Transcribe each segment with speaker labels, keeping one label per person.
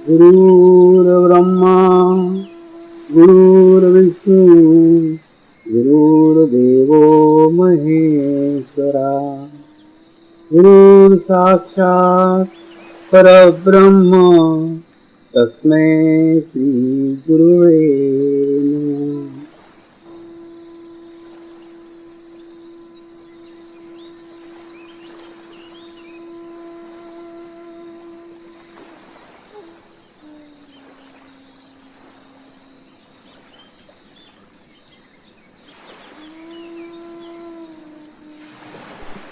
Speaker 1: गुरुर्ब्रह्मा गुरुर्विष्णु गुरुर्देवो महेश्वरा गुरुर्साक्षात् परब्रह्म तस्मै श्री गुरुवे नमः।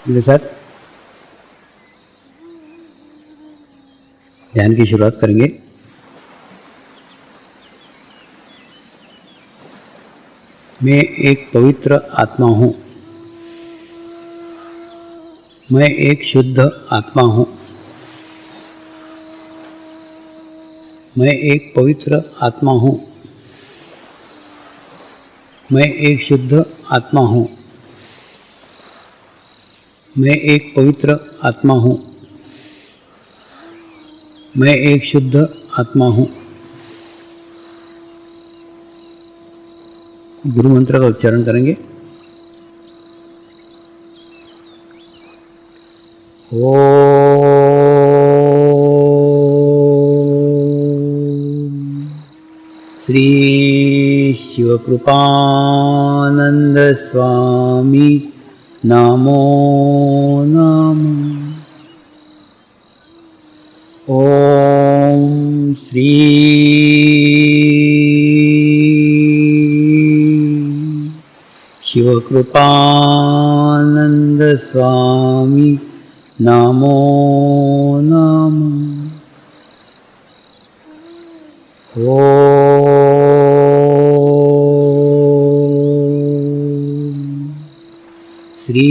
Speaker 1: मेरे साथ ध्यान की शुरुआत करेंगे। मैं एक पवित्र आत्मा हूँ। मैं एक शुद्ध आत्मा हूँ। मैं एक पवित्र आत्मा हूँ। मैं एक शुद्ध आत्मा हूँ। मैं एक पवित्र आत्मा हूँ। मैं एक शुद्ध आत्मा हूँ। गुरु मंत्र का उच्चारण करेंगे। ओम श्री शिवकृपानंद स्वामी नमो नमः। ओम श्री शिवकृपानंद स्वामी नमो नमः। ओम श्री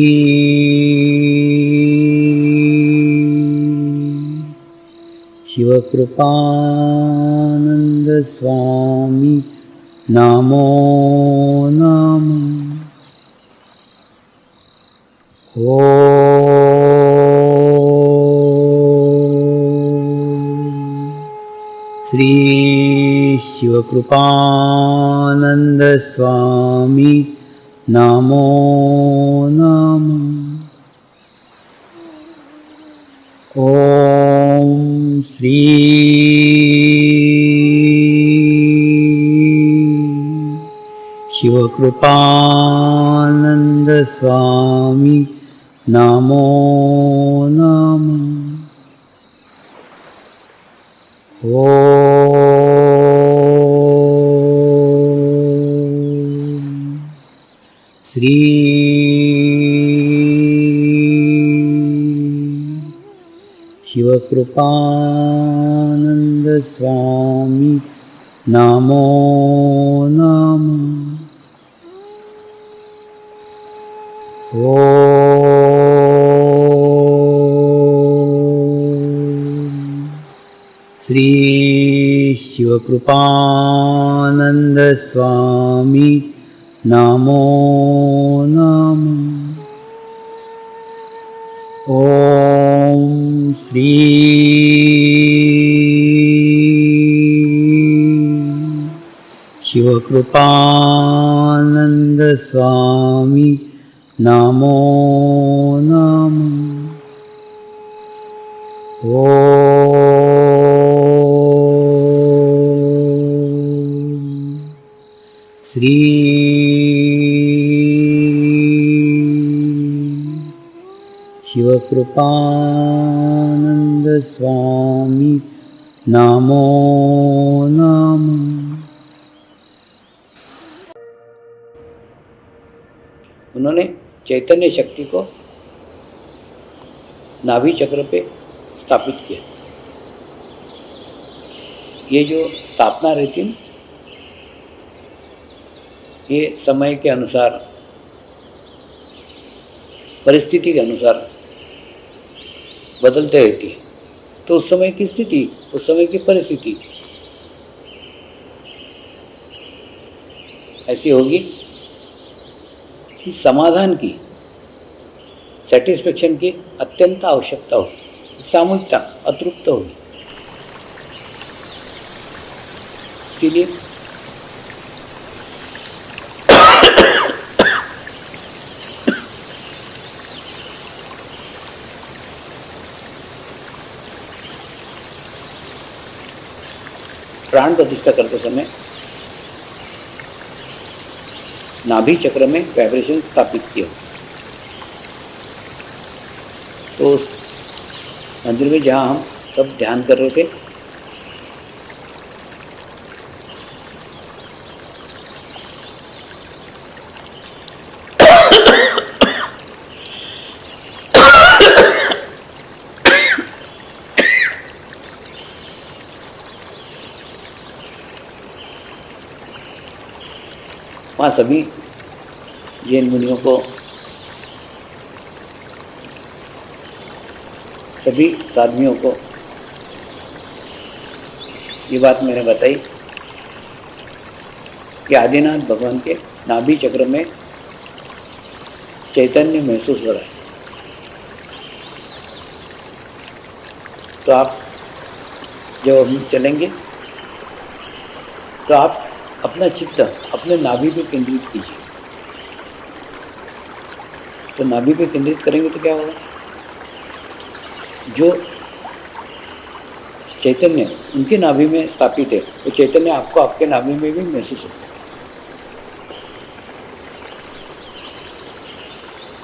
Speaker 1: शिवकृपानंद स्वामी नमो नमः। ओम श्री शिवकृपानंद स्वामी नमो नमः। ओम श्री शिवकृपानंद स्वामी नमो नमः। ओम श्री शिवकृपानंद स्वामी नमो नमः। ओम श्री शिवकृपानंद स्वामी नमो नमः। ओम श्री शिवकृपानंद स्वामी नमो नमः। ओम श्री शिवकृपानंद स्वामी नमो नमः। उन्होंने चैतन्य शक्ति को नाभि चक्र पे स्थापित किया। ये जो स्थापना रहती है, ये समय के अनुसार, परिस्थिति के अनुसार बदलते रहती है। तो उस समय की स्थिति, उस समय की परिस्थिति ऐसी होगी कि समाधान की, सेटिस्फेक्शन की अत्यंत आवश्यकता होगी, सामूहिकता अतृप्त होगी। इसीलिए प्राण प्रतिष्ठा करते समय नाभि चक्र में वाइब्रेशन स्थापित किया। तो उस मंदिर में जहाँ हम सब ध्यान कर रहे थे, वहाँ सभी जैन मुनियों को, सभी साधुओं को ये बात मैंने बताई कि आदिनाथ भगवान के नाभि चक्र में चैतन्य महसूस हो रहा है। तो आप जब हम चलेंगे तो आप अपना चित्त अपने नाभि पे केंद्रित कीजिए। तो नाभि पे केंद्रित करेंगे तो क्या होगा, जो चैतन्य उनके नाभि में स्थापित है वो चैतन्य आपको आपके नाभि में भी महसूस होगा।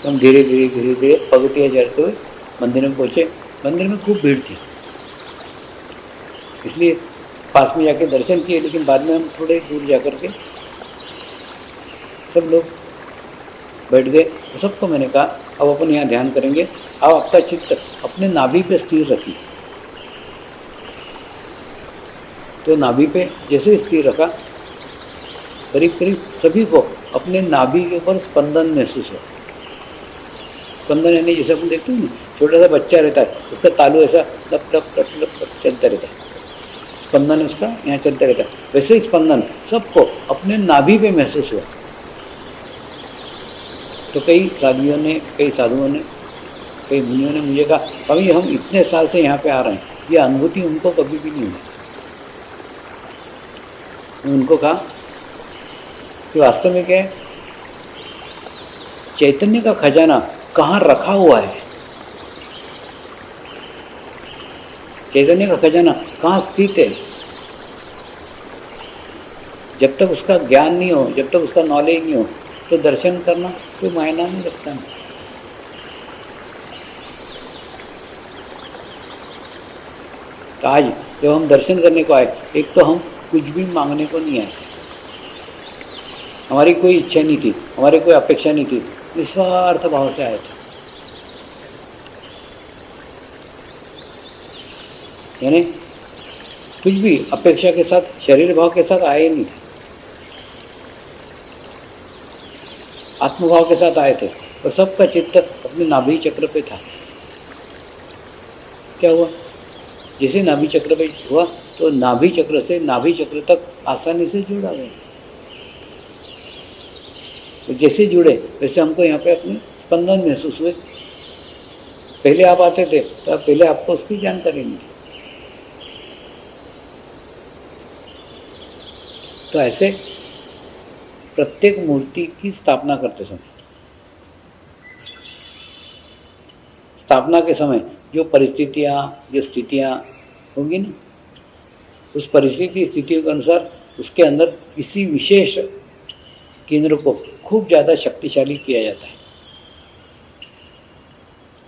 Speaker 1: हम धीरे धीरे धीरे धीरे पगतियाँ चढ़ते हुए मंदिर में पहुँचे। मंदिर में खूब भीड़ थी, इसलिए पास में जाके दर्शन किए, लेकिन बाद में हम थोड़े दूर जाकर के सब लोग बैठ गए। सबको मैंने कहा अब अपन यहाँ ध्यान करेंगे, अब आपका चित्त अपने नाभि पे स्थिर रखिए। तो नाभि पे जैसे स्थिर रखा, करीब करीब सभी को अपने नाभि के ऊपर स्पंदन महसूस हो। स्पंदन यानी जैसे अपन देखते हैं ना, छोटा सा बच्चा रहता है, उसका तालू ऐसा लप लप लप लप लप चलता रहता है, स्पंदन उसका यहाँ चलता रहता है। वैसे ही स्पंदन सबको अपने नाभि पे महसूस हुआ। तो कई साधुओं ने, कई मुनियों ने मुझे कहा, कभी हम इतने साल से यहाँ पे आ रहे हैं, ये अनुभूति उनको कभी भी नहीं हुई। उनको कहा कि वास्तव में क्या है, चैतन्य का खजाना कहाँ रखा हुआ है, चैतन्य का खजाना कहाँ स्थित है, जब तक उसका ज्ञान नहीं हो, जब तक उसका नॉलेज नहीं हो, तो दर्शन करना कोई मायना नहीं रखता है। तो आज जब हम दर्शन करने को आए, एक तो हम कुछ भी मांगने को नहीं आए, हमारी कोई इच्छा नहीं थी, हमारी कोई अपेक्षा नहीं थी, निस्वार्थ भाव से आए थे। यानी कुछ भी अपेक्षा के साथ, शरीर भाव के साथ आए नहीं थे, आत्मभाव के साथ आए थे। और सबका चित्त अपने नाभि चक्र पे था। क्या हुआ, जैसे नाभि चक्र पे हुआ तो नाभि चक्र से नाभि चक्र तक आसानी से जुड़ा गया। तो जैसे जुड़े वैसे हमको यहाँ पे अपने स्पंदन महसूस हुए। पहले आप आते थे तो पहले आपको उसकी जानकारी नहीं थी। तो ऐसे प्रत्येक मूर्ति की स्थापना करते समय, स्थापना के समय जो परिस्थितियाँ, जो स्थितियाँ होंगी ना, उस परिस्थिति स्थितियों के अनुसार उसके अंदर किसी विशेष केंद्र को खूब ज़्यादा शक्तिशाली किया जाता है।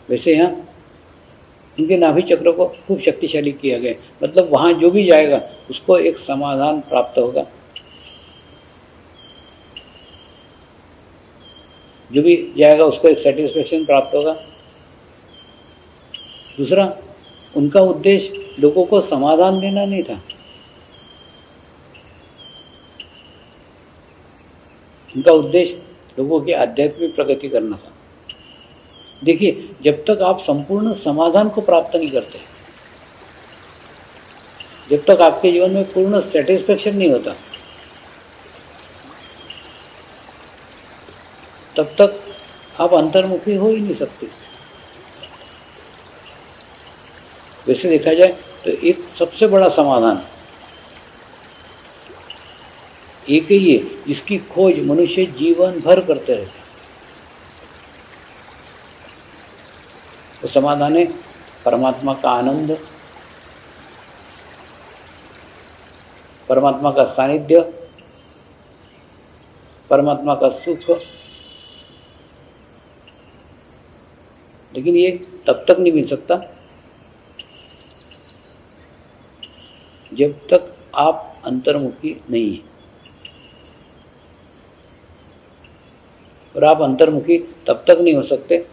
Speaker 1: वैसे यहाँ उनके नाभि चक्र को खूब शक्तिशाली किया गया, मतलब वहाँ जो भी जाएगा उसको एक समाधान प्राप्त होगा, जो भी जाएगा उसको एक सेटिस्फेक्शन प्राप्त होगा। दूसरा, उनका उद्देश्य लोगों को समाधान देना नहीं था, उनका उद्देश्य लोगों की आध्यात्मिक प्रगति करना था। देखिए, जब तक आप संपूर्ण समाधान को प्राप्त नहीं करते, जब तक आपके जीवन में पूर्ण सेटिस्फेक्शन नहीं होता, तब तक आप अंतर्मुखी हो ही नहीं सकते। वैसे देखा जाए तो एक सबसे बड़ा समाधान एक ही है जिसकी खोज मनुष्य जीवन भर करते रहते। तो समाधान है परमात्मा का आनंद, परमात्मा का सानिध्य, परमात्मा का सुख। लेकिन ये तब तक नहीं मिल सकता जब तक आप अंतर्मुखी नहीं हैं। और आप अंतर्मुखी तब तक नहीं हो सकते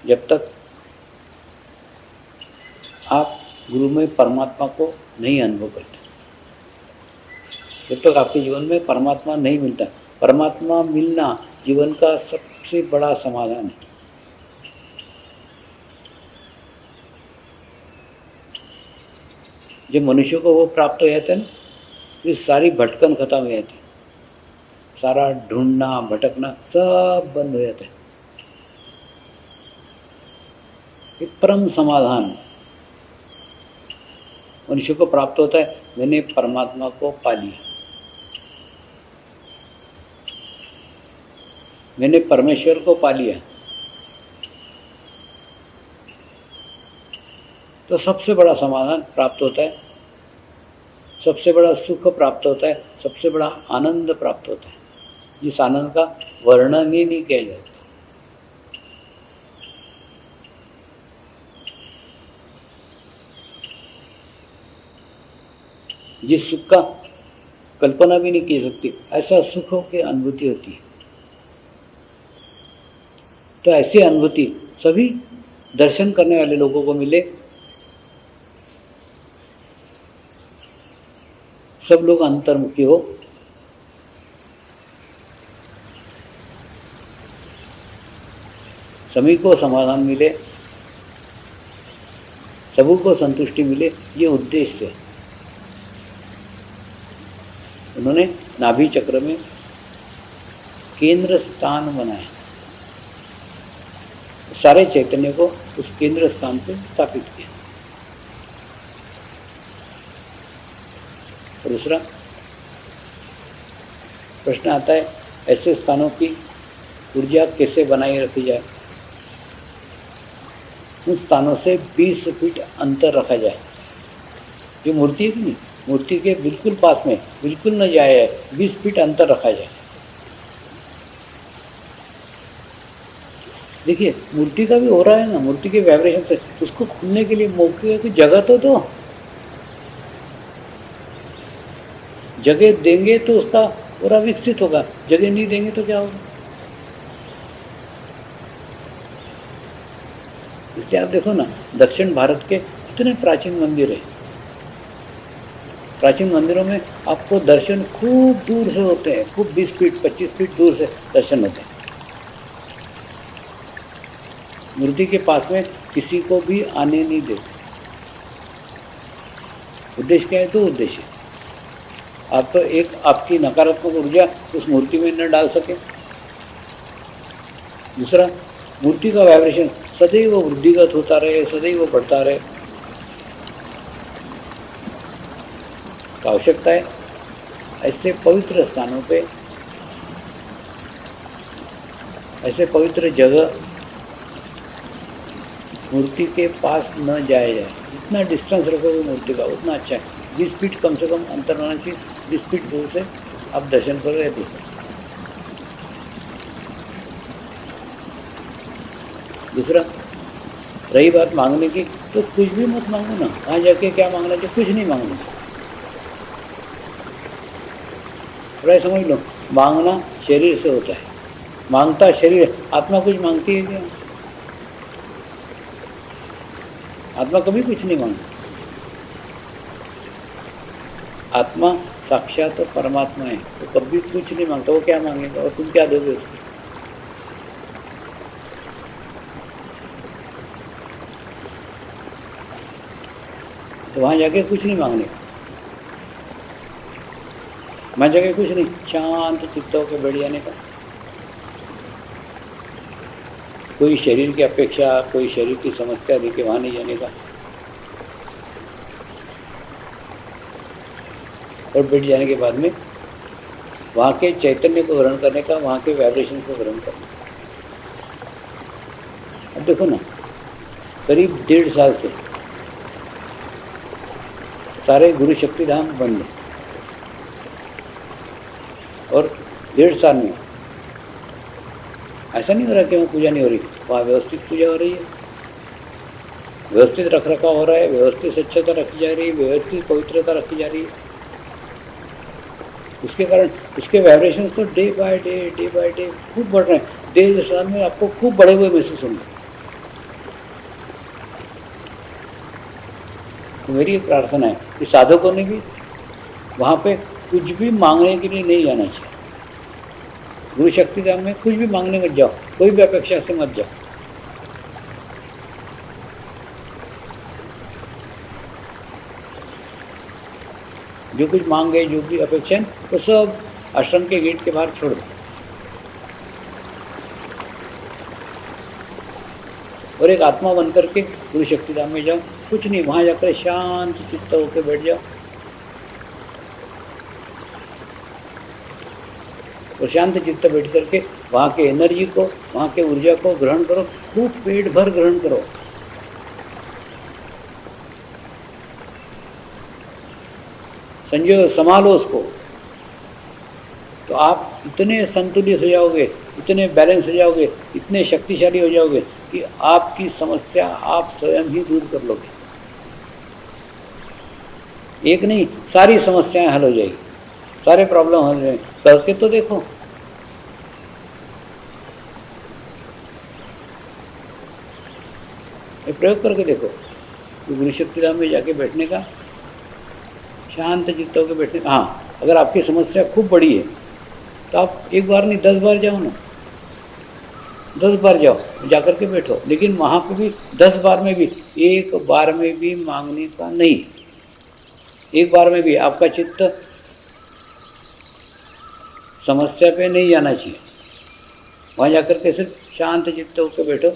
Speaker 1: जब तक आप गुरु में परमात्मा को नहीं अनुभव करते, जब तक आपके जीवन में परमात्मा नहीं मिलता। परमात्मा मिलना जीवन का सबसे बड़ा समाधान है। जब मनुष्य को वो प्राप्त हो जाता है ना, फिर सारी भटकन खत्म हो जाती है, सारा ढूंढना भटकना सब बंद हो जाता है। एक परम समाधान मनुष्य को प्राप्त होता है। मैंने परमात्मा को पा लिया, मैंने परमेश्वर को पा लिया, तो सबसे बड़ा समाधान प्राप्त होता है, सबसे बड़ा सुख प्राप्त होता है, सबसे बड़ा आनंद प्राप्त होता है, जिस आनंद का वर्णन ही नहीं किया जाता। जिस सुख का कल्पना भी नहीं की सकती, ऐसा सुखों की अनुभूति होती है। तो ऐसी अनुभूति सभी दर्शन करने वाले लोगों को मिले। सब लोग अंतर्मुखी हो, सभी को समाधान मिले, सबों को संतुष्टि मिले, ये उद्देश्य है। उन्होंने नाभि चक्र में केंद्र स्थान बनाया, सारे चैतन्य को उस केंद्र स्थान पर स्थापित किया। दूसरा प्रश्न आता है, ऐसे स्थानों की ऊर्जा कैसे बनाए रखी जाए? उन स्थानों से 20 फीट अंतर रखा जाए। जो मूर्ति है कि नहीं, मूर्ति के बिल्कुल पास में, बिल्कुल न जाए, 20 फीट अंतर रखा जाए। देखिए मूर्ति का भी हो रहा है ना, मूर्ति के वाइब्रेशन से उसको खुलने के लिए मौके की जगह तो दो। जगह देंगे तो उसका पूरा विकसित होगा, जगह नहीं देंगे तो क्या होगा? इसलिए आप देखो ना, दक्षिण भारत के कितने प्राचीन मंदिर है। प्राचीन मंदिरों में आपको दर्शन खूब दूर से होते हैं, खूब 20 फीट 25 फीट दूर से दर्शन होते हैं। मूर्ति के पास में किसी को भी आने नहीं देते। उद्देश्य क्या है? तो उद्देश्य आप तो एक आपकी नकारात्मक ऊर्जा उस मूर्ति में न डाल सके। दूसरा, मूर्ति का वाइब्रेशन सदैव वृद्धिगत होता रहे, सदैव बढ़ता रहे। तो आवश्यकता है ऐसे पवित्र स्थानों पे, ऐसे पवित्र जगह मूर्ति के पास न जाया जाए। जितना डिस्टेंस रखोगे मूर्ति का उतना अच्छा है। 20 फीट कम से कम अंतर होना चाहिए। 20 फीट दूर से आप दर्शन करो या देखो। दूसरा, रही बात मांगने की, तो कुछ भी मत मांगो ना। वहाँ जाके क्या मांगना चाहिए? कुछ नहीं मांगना चाहिए। थोड़ा समझ लो, मांगना शरीर से होता है, मांगता शरीर। आत्मा कुछ मांगती है क्या? आत्मा कभी कुछ नहीं मांगती। आत्मा साक्षात परमात्मा है, तो कभी कुछ नहीं मांगता। वो क्या मांगेगा और तुम क्या दोगे उसको? तो वहाँ जाके कुछ नहीं मांगने, वहाँ जाके कुछ नहीं, शांत चित्त होकर बैठ जाने का। कोई शरीर की अपेक्षा, कोई शरीर की समस्या देके वहाँ नहीं जाने का। और बैठ जाने के बाद में वहाँ के चैतन्य को ग्रहण करने का, वहाँ के वाइब्रेशन को ग्रहण करने का। अब देखो ना, करीब 1.5 साल से सारे गुरु शक्ति धाम बंद है, और 1.5 साल में ऐसा नहीं हो रहा कि वहाँ पूजा नहीं हो रही, वहाँ व्यवस्थित पूजा हो रही है, व्यवस्थित रख रखाव हो रहा है, व्यवस्थित स्वच्छता रखी जा रही है, व्यवस्थित पवित्रता रखी जा रही है। उसके कारण उसके वाइब्रेशन तो डे बाय डे खूब बढ़ रहे हैं। 1.5 साल में आपको खूब बढ़े हुए महसूस होंगे। तो मेरी एक प्रार्थना है कि साधकों ने भी वहाँ पे कुछ भी मांगने के लिए नहीं जाना चाहिए। गुरु शक्ति धाम में कुछ भी मांगने मत जाओ, कोई भी अपेक्षा से मत जाओ। जो कुछ मांग गए, जो भी अपेक्षा है, वो सब आश्रम के गेट के बाहर छोड़ दो और एक आत्मा बन करके गुरु शक्ति धाम में जाओ। कुछ नहीं, वहाँ जाकर शांत चित्त होकर बैठ जाओ और शांत चित्त बैठ करके वहाँ के एनर्जी को, वहाँ के ऊर्जा को ग्रहण करो, खूब पेट भर ग्रहण करो। संजो, संभालो उसको, तो आप इतने संतुलित हो जाओगे, इतने बैलेंस हो जाओगे, इतने शक्तिशाली हो जाओगे कि आपकी समस्या आप स्वयं ही दूर कर लोगे। एक नहीं, सारी समस्याएं हल हो जाएगी, सारे प्रॉब्लम हल हो जाएंगे। करके तो देखो। ये प्रयोग करके देखो। तो गुरु शक्ति धाम में जाके बैठने का, शांत चित्त होकर बैठने का। हाँ, अगर आपकी समस्या खूब बड़ी है तो आप 1 बार नहीं 10 बार जाओ ना, 10 बार जाओ, जाकर के बैठो। लेकिन वहाँ पे भी 10 बार में भी, 1 बार में भी मांगने का नहीं। 1 बार में भी आपका चित्त समस्या पे नहीं जाना चाहिए। वहाँ जाकर के सिर्फ शांत चित्त होकर बैठो।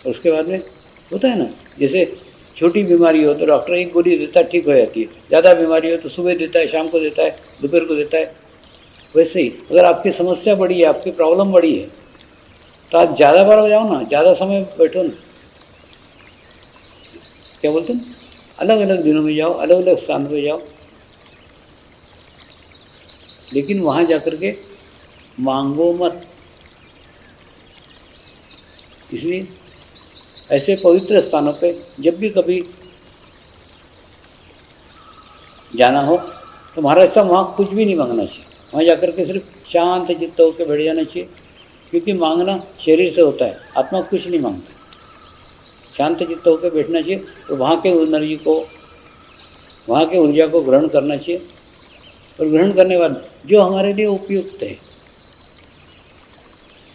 Speaker 1: और उसके बाद में होता है ना, जैसे छोटी बीमारी हो तो डॉक्टर एक गोली देता है, ठीक हो जाती है। ज़्यादा बीमारी हो तो सुबह देता है, शाम को देता है, दोपहर को देता है। वैसे ही अगर आपकी समस्या बड़ी है, आपकी प्रॉब्लम बड़ी है, तो आप ज़्यादा बार हो जाओ ना, ज़्यादा समय बैठो ना। क्या बोलते हैं, अलग अलग दिनों में जाओ, अलग अलग स्थान पर जाओ, लेकिन वहाँ जाकर के मांगो मत। इसलिए ऐसे पवित्र स्थानों पे जब भी कभी जाना हो तो महाराज साहब वहाँ कुछ भी नहीं मांगना चाहिए। वहाँ जाकर के सिर्फ शांत चित्त होकर बैठ जाना चाहिए, क्योंकि मांगना शरीर से होता है, आत्मा कुछ नहीं मांगता। शांत चित्त होकर बैठना चाहिए, तो वहाँ के एनर्जी को, वहाँ के ऊर्जा को ग्रहण करना चाहिए। और ग्रहण करने के बाद जो हमारे लिए उपयुक्त है,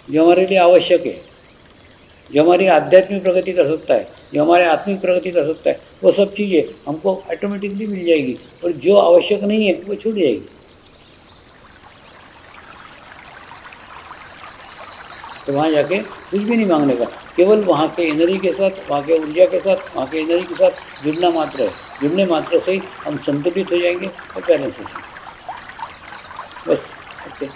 Speaker 1: जो हमारे लिए आवश्यक है, जो हमारी आध्यात्मिक प्रगति कर सकता है, जो हमारे आत्मिक प्रगति कर सकता है, वो सब चीज़ें हमको ऑटोमेटिकली मिल जाएगी। और जो आवश्यक नहीं है वो छूट जाएगी। तो वहाँ जाके कुछ भी नहीं मांगने का, केवल वहाँ के एनर्जी के साथ, वहाँ के ऊर्जा के साथ, वहाँ के एनर्जी के साथ जुड़ना मात्र है। जुड़ने मात्र से ही हम संतुलित हो जाएंगे और बैलेंस हो जाएंगे। बस ओके।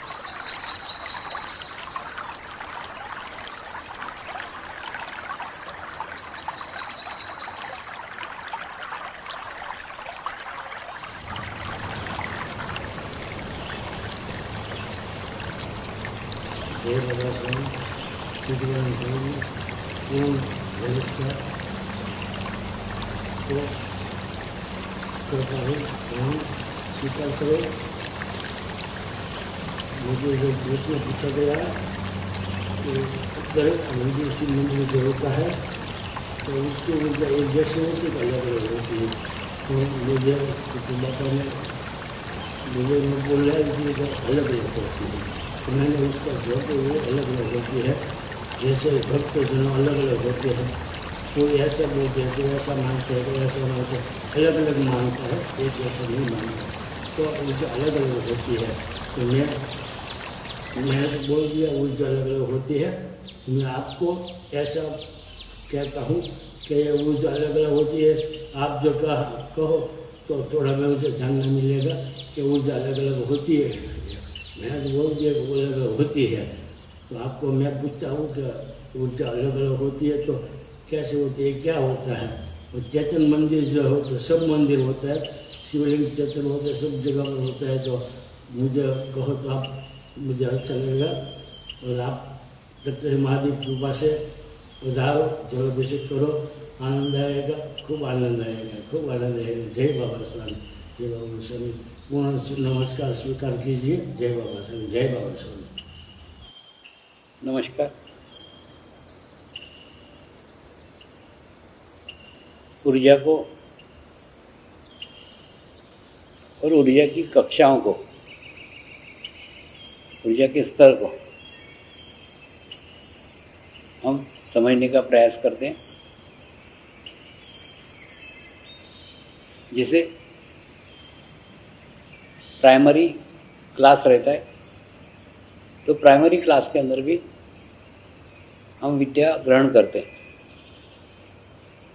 Speaker 2: स्वीकार करो। मुझे जो प्रश्न पूछा गया कि अगर मुझे इसी मंत्र में जो होता है तो उसकी ऊर्जा एक जैसे होती है, अलग अलग होती है। तो मुझे माता ने मुझे बोल रहा है कि अलग अलग होती है, तो मैंने उसका जवाब तो वो अलग अलग होती है। जैसे भक्त जन अलग अलग होते हैं, कोई ऐसा बोलते हैं, कोई ऐसा मानते हैं, कोई ऐसा मानते हैं, अलग अलग मानता है, एक ऐसा नहीं मानता। तो ऊर्जा अलग अलग होती है। तो मैंने तो बोल दिया ऊर्जा अलग अलग होती है। मैं आपको ऐसा कहता हूँ कि ये ऊर्जा अलग अलग होती है। आप जो कहो तो थोड़ा बहुत मुझे जानना मिलेगा कि ऊर्जा अलग अलग होती है। मैंने तो बोल दिया कि अलग अलग होती है, तो आपको मैं पूछता हूँ कि ऊर्जा अलग अलग होती है तो कैसे होती है, क्या होता है। और चैतन मंदिर जो हो तो सब मंदिर होता है, शिवलिंग चैतन होता है, सब जगह पर होता है। तो मुझे कहो तो आप मुझे अच्छा लगेगा। और आप सत्य महादेव कृपा से उधारो, जलाभिषेक करो, आनंद आएगा, खूब आनंद आएगा, खूब आनंद आएगा। जय बाबा स्वामी, जय बाबा स्वामी। पूर्ण नमस्कार स्वीकार कीजिए। जय बाबा स्वामी, जय बाबा स्वामी।
Speaker 1: नमस्कार। ऊर्जा को और ऊर्जा की कक्षाओं को, ऊर्जा के स्तर को हम समझने का प्रयास करते हैं। जैसे प्राइमरी क्लास रहता है, तो प्राइमरी क्लास के अंदर भी हम विद्या ग्रहण करते हैं।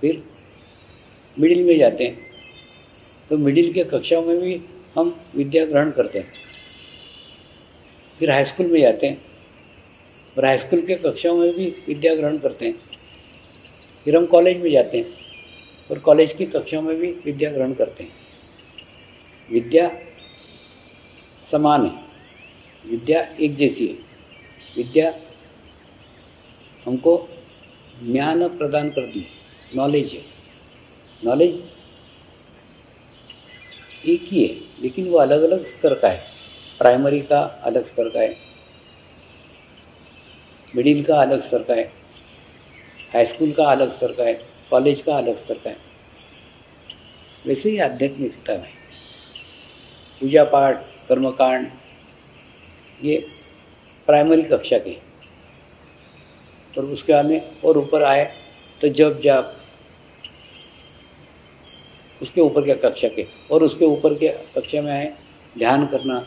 Speaker 1: फिर मिडिल में जाते हैं, तो मिडिल के कक्षाओं में भी हम विद्या ग्रहण करते हैं। फिर हाई स्कूल में जाते हैं और हाई स्कूल के कक्षाओं में भी विद्या ग्रहण करते हैं। फिर हम कॉलेज में जाते हैं और कॉलेज की कक्षाओं में भी विद्या ग्रहण करते हैं। विद्या समान है, विद्या एक जैसी है। विद्या हमको ज्ञान प्रदान करती है, नॉलेज है। नॉलेज एक ही है, लेकिन वो अलग अलग स्तर का है। प्राइमरी का अलग स्तर का है, मिडिल का अलग स्तर का है, हाई स्कूल का अलग स्तर का है, कॉलेज का अलग स्तर का है। वैसे ही आध्यात्मिकता में पूजा पाठ, कर्मकांड, ये प्राइमरी कक्षा के, और उसके बाद में और ऊपर आए तो जप जाप, उसके ऊपर के कक्षा के, और उसके ऊपर के कक्षा में आए ध्यान करना,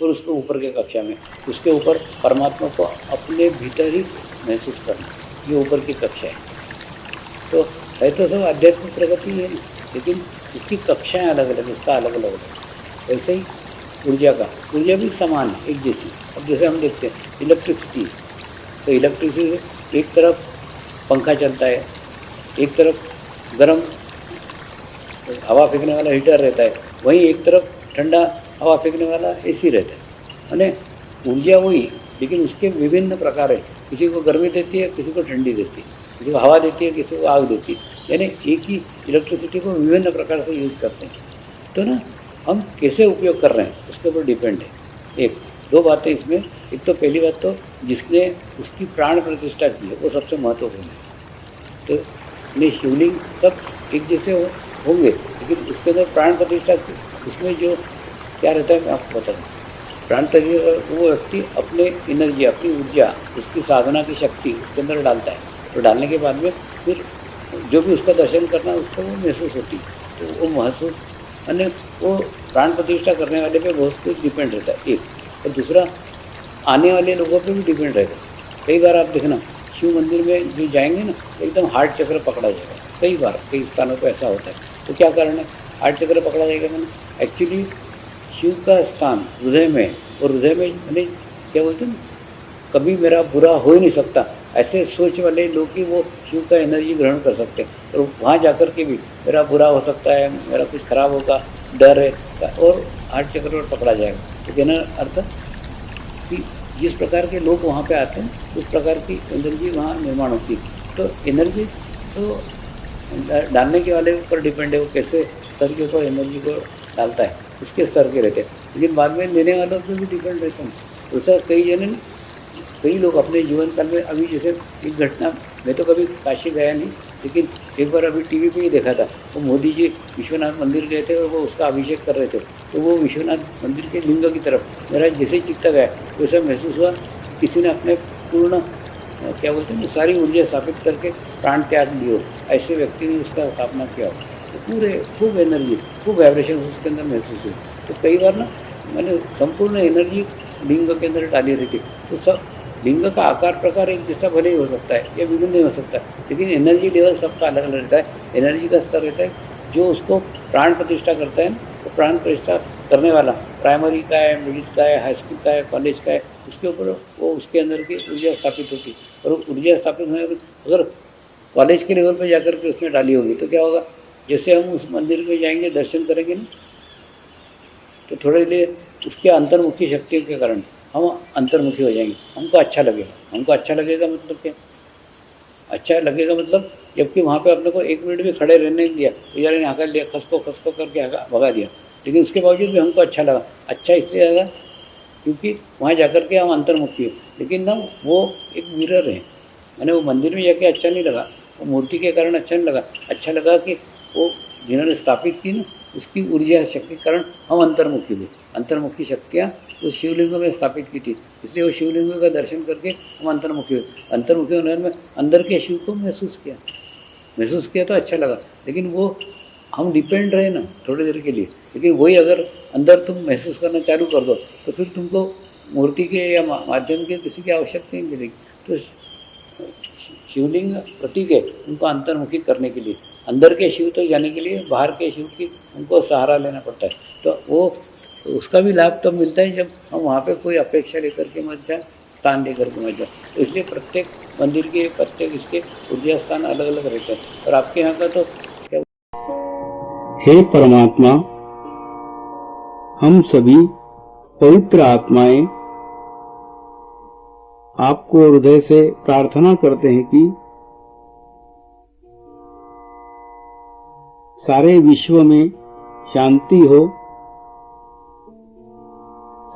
Speaker 1: और उसके ऊपर के कक्षा में उसके ऊपर परमात्मा को अपने भीतर ही महसूस करना, ये ऊपर की कक्षा है। तो है तो सब आध्यात्मिक प्रगति है, लेकिन उसकी कक्षाएं अलग अलग, उसका अलग अलग है। वैसे ही ऊर्जा का, ऊर्जा भी समान है, एक जैसी। अब जैसे हम देखते हैं इलेक्ट्रिसिटी, तो इलेक्ट्रिसिटी एक तरफ पंखा चलता है, एक तरफ गर्म हवा फेंकने वाला हीटर रहता है, वहीं एक तरफ ठंडा हवा फेंकने वाला एसी रहता है। यानी ऊर्जा वही, लेकिन उसके विभिन्न प्रकार है। किसी को गर्मी देती है, किसी को ठंडी देती है, किसी को हवा देती है, किसी को आग देती है। यानी एक ही इलेक्ट्रिसिटी को विभिन्न प्रकार से यूज़ करते हैं। तो ना हम कैसे उपयोग कर रहे हैं उसके ऊपर डिपेंड है। एक दो बातें इसमें, एक तो पहली बात तो जिसने उसकी प्राण प्रतिष्ठा की है वो सबसे महत्वपूर्ण है। तो ये शिवलिंग सब एक जैसे होंगे, लेकिन उसके अंदर प्राण प्रतिष्ठा उसमें जो क्या रहता है मैं आपको बता दूँ। प्राण प्रतिष्ठा वो व्यक्ति अपने एनर्जी, अपनी ऊर्जा, उसकी साधना की शक्ति उसके अंदर डालता है। तो डालने के बाद में फिर जो भी उसका दर्शन करना उसको वो महसूस होती है, तो वो महसूस यानी वो प्राण प्रतिष्ठा करने वाले पे बहुत कुछ डिपेंड रहता है, एक। और दूसरा आने वाले लोगों पे भी डिपेंड रहता है। कई बार आप देखना शिव मंदिर में जो जाएंगे ना, एकदम हार्ट चक्र पकड़ा जाएगा। कई बार कई स्थानों पे ऐसा होता है। तो क्या कारण है हार्ट चक्र पकड़ा जाएगा? मैंने एक्चुअली शिव का स्थान हृदय में, और हृदय में मैंने क्या बोलते हैं, कभी मेरा बुरा हो ही नहीं सकता, ऐसे सोच वाले लोग ही वो शिव का एनर्जी ग्रहण कर सकते हैं। और वहाँ जाकर के भी मेरा बुरा हो सकता है, मेरा कुछ खराब होगा, डर है, और हार्ट चक्र पर पकड़ा जाएगा। तो कहना अर्थ कि जिस प्रकार के लोग वहाँ पे आते हैं उस प्रकार की एनर्जी वहाँ निर्माण होती है। तो एनर्जी तो डालने के वाले ऊपर डिपेंड है, वो कैसे स्तर के ऊपर एनर्जी को डालता है, उसके स्तर के रहते हैं। लेकिन बाद में लेने वालों पर भी डिपेंड रहते हैं। तो सर कई लोग अपने जीवन काल में, अभी जैसे एक घटना, मैं तो कभी काशी गया नहीं, लेकिन एक बार अभी टीवी पे ही देखा था, वो मोदी जी विश्वनाथ मंदिर गए थे और वो उसका अभिषेक कर रहे थे। तो वो विश्वनाथ मंदिर के लिंग की तरफ मेरा जैसे ही चित्त गया, वैसा महसूस हुआ किसी ने अपने पूर्ण क्या बोलते हैं सारी ऊर्जा स्थापित करके प्राण त्याग दियो, ऐसे व्यक्ति ने उसका स्थापना किया। तो पूरे खूब एनर्जी, खूब वाइब्रेशन उसके अंदर महसूस हुई। तो कई बार ना मैंने संपूर्ण एनर्जी लिंग के अंदर डाली रहती। तो सब लिंग का आकार प्रकार एक जैसा भले ही हो सकता है या विभिन्न नहीं हो सकता, लेकिन एनर्जी लेवल सबका अलग अलग रहता है। एनर्जी का स्तर रहता है जो उसको प्राण प्रतिष्ठा करता है ना, तो प्राण प्रतिष्ठा करने वाला प्राइमरी का है, मिडिल का है, हाई स्कूल का है, कॉलेज का है, उसके ऊपर वो उसके अंदर की ऊर्जा स्थापित होती है। और वो ऊर्जा स्थापित होने पर अगर कॉलेज के लेवल पर जाकर के उसमें डाली होगी तो क्या होगा, जैसे हम उस मंदिर में जाएंगे दर्शन करेंगे ना, तो थोड़े लिए उसके अंतर्मुखी शक्तियों के कारण हम अंतर्मुखी हो जाएंगे, हमको अच्छा लगेगा। हमको अच्छा लगेगा मतलब क्या, अच्छा लगेगा मतलब जबकि वहाँ पे अपने को 1 मिनट भी खड़े रहने नहीं दिया, बेचारे ने हका लिया, खसको करके भगा दिया, लेकिन उसके बावजूद भी हमको अच्छा लगा। अच्छा इसलिए लगा क्योंकि वहाँ जाकर के हम अंतर्मुखी हो। लेकिन ना वो एक मिरर है, मैंने वो मंदिर में जाके अच्छा नहीं लगा, वो मूर्ति के कारण अच्छा नहीं लगा। अच्छा लगा कि वो जिन्होंने स्थापित की ना, उसकी ऊर्जा शक्ति के कारण हम अंतर्मुखी हुए। अंतर्मुखी शक्तियाँ उस शिवलिंग में स्थापित की थी, इसलिए वो शिवलिंग का दर्शन करके हम अंतर्मुखी हुए। अंतर्मुखी होने में अंदर के शिव को महसूस किया तो अच्छा लगा। लेकिन वो हम डिपेंड रहे ना थोड़ी देर के लिए, लेकिन वही अगर अंदर तुम महसूस करना चालू कर दो तो फिर तुमको मूर्ति के या माध्यम के किसी की आवश्यकता नहीं मिलेगी। तो शिवलिंग प्रतीक है उनको अंतर्मुखी करने के लिए, अंदर के शिव तक जाने के लिए बाहर के शिव की उनको सहारा लेना पड़ता है। तो वो उसका भी लाभ तब मिलता है जब हम वहाँ पे कोई अपेक्षा लेकर के मत जाए, स्थान लेकर के मत जाए। तो इसलिए प्रत्येक मंदिर के प्रत्येक इसके ऊर्जा स्थान अलग अलग रहते हैं। और आपके यहाँ का तो क्या।
Speaker 3: हे परमात्मा, हम सभी पवित्र आत्माएं आपको हृदय से प्रार्थना करते हैं कि सारे विश्व में शांति हो,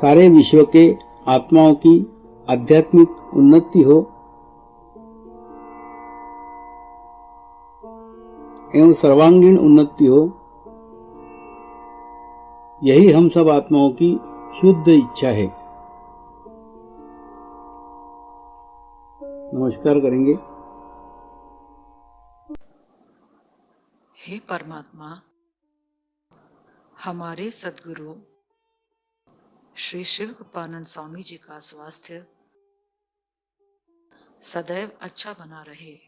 Speaker 3: सारे विश्व के आत्माओं की आध्यात्मिक उन्नति हो एवं सर्वांगीण उन्नति हो। यही हम सब आत्माओं की शुद्ध इच्छा है। नमस्कार करेंगे।
Speaker 4: हे परमात्मा, हमारे सद्गुरु श्री शिव कृपानंद स्वामी जी का स्वास्थ्य सदैव अच्छा बना रहे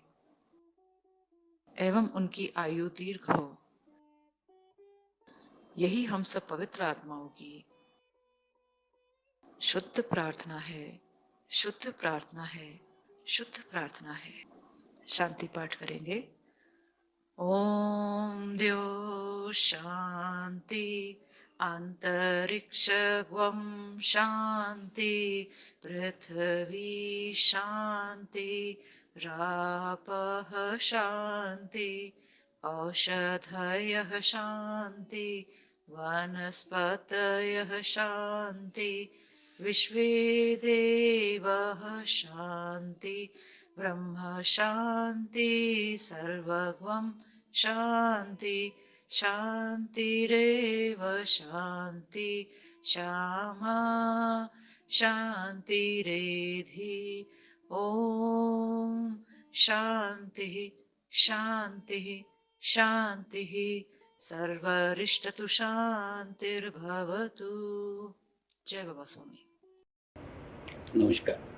Speaker 4: एवं उनकी आयु दीर्घ हो, यही हम सब पवित्र आत्माओं की शुद्ध प्रार्थना है, शुद्ध प्रार्थना है, शुद्ध प्रार्थना है। शांति पाठ करेंगे। ओम द्यो शांति अंतरिक्ष ग्वम शांति पृथ्वी शांति रापः शांति औषधयः शांति वनस्पतयः शांति विश्वे देवः शांति ब्रह्म शांति सर्वगं शांति शांतिरेव शांति श्यामा शांतिरेधि। ओम शांति शांति शांति सर्वरिष्टतु शांतिर्भवतु। जय बाबा स्वामी।
Speaker 1: नमस्कार।